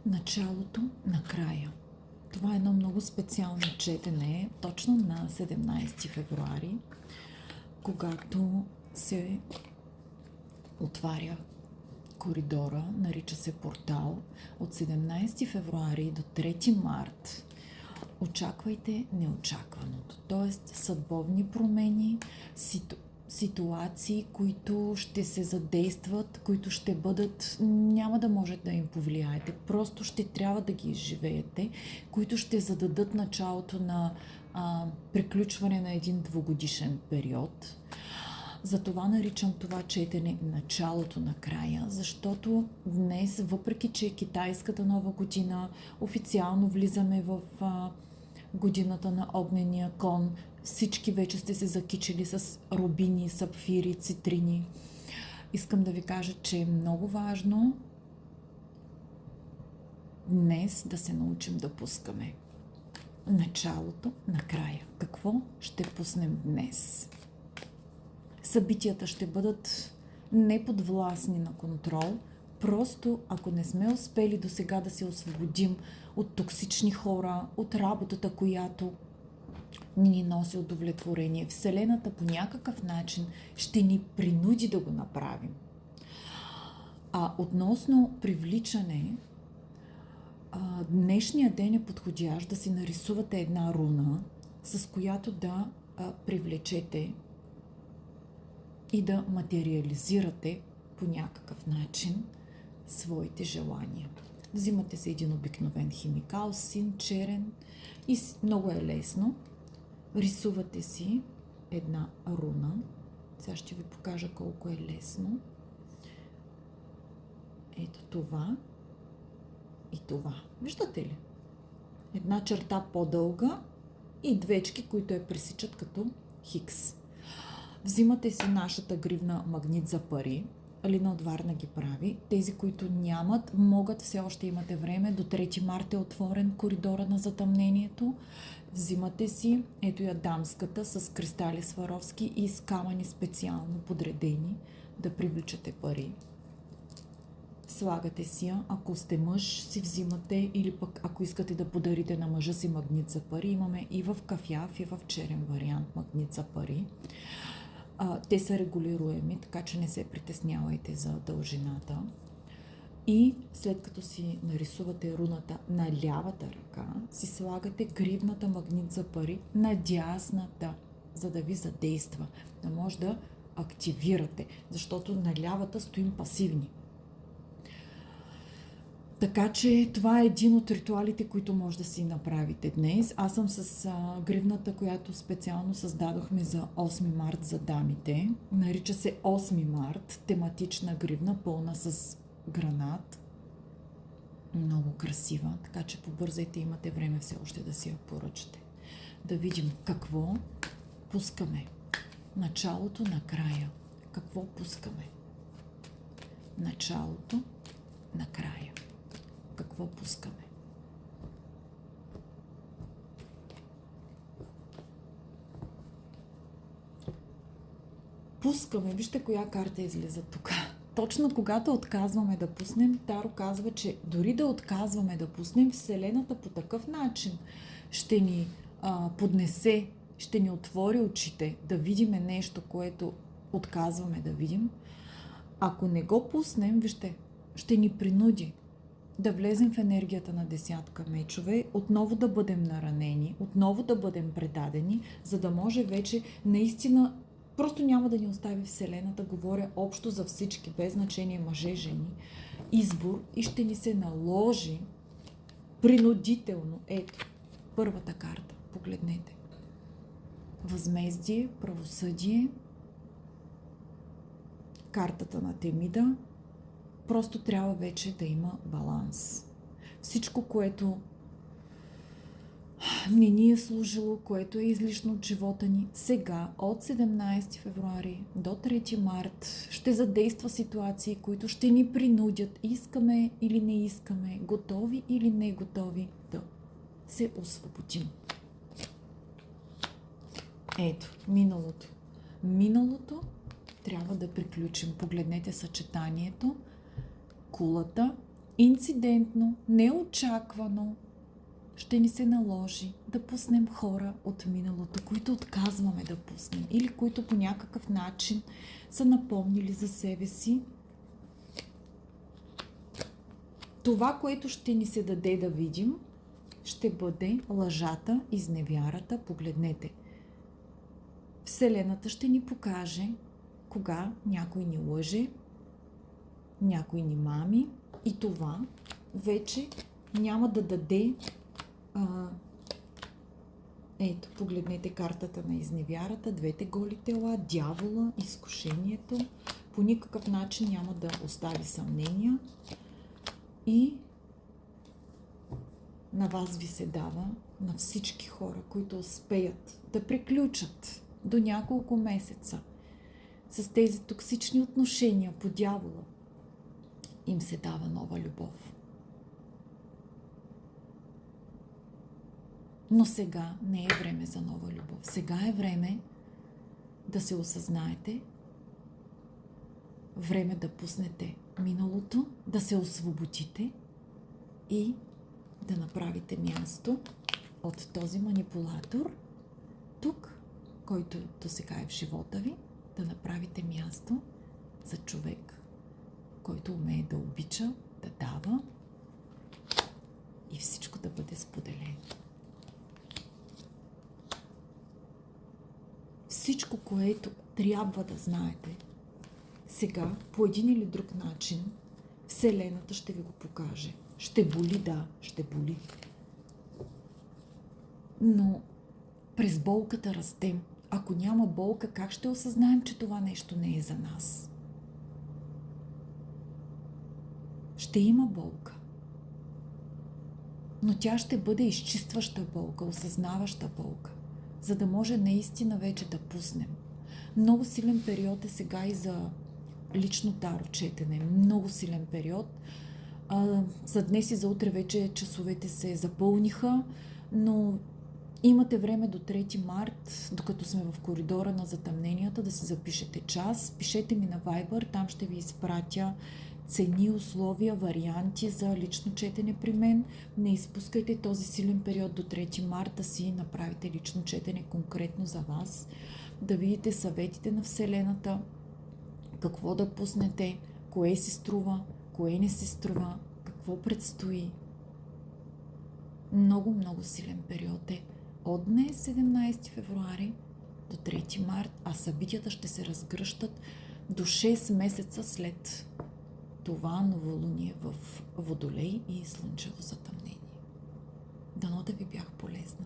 Началото на края. Това е едно много специално четене, точно на 17 февруари, когато се отваря коридора, нарича се портал. От 17 февруари до 3 март очаквайте неочакваното, т.е. съдбовни промени, ситуации, които ще се задействат, които ще бъдат, няма да можете да им повлияете, просто ще трябва да ги изживеете, които ще зададат началото на приключване на един двугодишен период. Затова наричам това четене началото на края, защото днес, въпреки че е китайската нова година, официално влизаме в годината на огнения кон, всички вече сте се закичили с рубини, сапфири, цитрини. Искам да ви кажа, че е много важно днес да се научим да пускаме началото на края. Какво ще пуснем днес? Събитията ще бъдат неподвластни на контрол. Просто ако не сме успели до сега да се освободим от токсични хора, от работата, която ни носи удовлетворение, Вселената по някакъв начин ще ни принуди да го направим. Относно привличане, днешния ден е подходящ да си нарисувате една руна, с която да привлечете и да материализирате по някакъв начин своите желания. Взимате се един обикновен химикал, син, черен и много е лесно. Рисувате си една руна. Сега ще ви покажа колко е лесно. Ето това и това. Виждате ли? Една черта по-дълга и двечки, които я пресичат като хикс. Взимате си нашата гривна магнит за пари. Алина от Варна ги прави. Тези, които нямат, могат, все още имате време. До 3 марта е отворен коридора на затъмнението. Взимате си, ето я дамската, с кристали Сваровски и с камъни специално подредени, да привличате пари. Слагате си я, ако сте мъж, си взимате, или пък ако искате да подарите на мъжа си магнит за пари, имаме и в кафяв, и в черен вариант магнит за пари. Те са регулируеми, така че не се притеснявайте за дължината. И след като си нарисувате руната на лявата ръка, си слагате гривната магнит за пари на дясната, за да ви задейства, да може да активирате, защото на лявата стоим пасивни. Така че това е един от ритуалите, които може да си направите днес. Аз съм с гривната, която специално създадохме за 8 март за дамите. Нарича се 8 март, тематична гривна, пълна с гранат. Много красива, така че побързайте, имате време все още да си я поръчате. Да видим какво пускаме. Началото на края. Какво пускаме? Началото на края. Какво пускаме? Пускаме. Вижте коя карта излиза тук. Точно когато отказваме да пуснем, Таро казва, че дори да отказваме да пуснем, Вселената по такъв начин ще ни поднесе, ще ни отвори очите да видим нещо, което отказваме да видим. Ако не го пуснем, вижте, ще ни принуди да влезем в енергията на 10 мечове, отново да бъдем наранени, отново да бъдем предадени, за да може вече наистина, просто няма да ни остави Вселената, говоря общо за всички, без значение мъже, жени, избор, и ще ни се наложи принудително. Ето, първата карта, погледнете. Възмездие, правосъдие, картата на Темида. Просто трябва вече да има баланс. Всичко, което не ни е служило, което е излишно от живота ни, сега от 17 февруари до 3 март ще задейства ситуации, които ще ни принудят, искаме или не искаме, готови или не готови, да се освободим. Ето, миналото. Миналото трябва да приключим. Погледнете съчетанието. Кулата инцидентно, неочаквано ще ни се наложи да пуснем хора от миналото, които отказваме да пуснем или които по някакъв начин са напомнили за себе си. Това, което ще ни се даде да видим, ще бъде лъжата, изневярата. Погледнете. Вселената ще ни покаже кога някой ни лъже, някой ни мами и това вече няма да даде. Ето, погледнете картата на изневярата, двете голи тела, дявола, изкушението. По никакъв начин няма да остави съмнения. И на вас ви се дава, на всички хора, които успеят да приключат до няколко месеца с тези токсични отношения по дявола, им се дава нова любов. Но сега не е време за нова любов. Сега е време да се осъзнаете, време да пуснете миналото, да се освободите и да направите място от този манипулатор тук, който досега е в живота ви, да направите място за човек, който умее да обича, да дава и всичко да бъде споделено. Всичко, което трябва да знаете, сега по един или друг начин Вселената ще ви го покаже. Ще боли, да, ще боли. Но през болката растем. Ако няма болка, как ще осъзнаем, че това нещо не е за нас? Ще има болка. Но тя ще бъде изчистваща болка, осъзнаваща болка, за да може наистина вече да пуснем. Много силен период е сега и за лично таро четене. Много силен период. За днес и за утре вече часовете се запълниха, но имате време до 3 март, докато сме в коридора на затъмненията, да си запишете час. Пишете ми на Viber, там ще ви изпратя цени, условия, варианти за лично четене при мен. Не изпускайте този силен период до 3 март да си направите лично четене конкретно за вас, да видите съветите на Вселената, какво да пуснете, кое си струва, кое не си струва, какво предстои. Много, много силен период е от днес, 17 февруари, до 3 март, а събитията ще се разгръщат до 6 месеца след това новолуние в Водолей и слънчево затъмнение. Дано да ви бях полезна.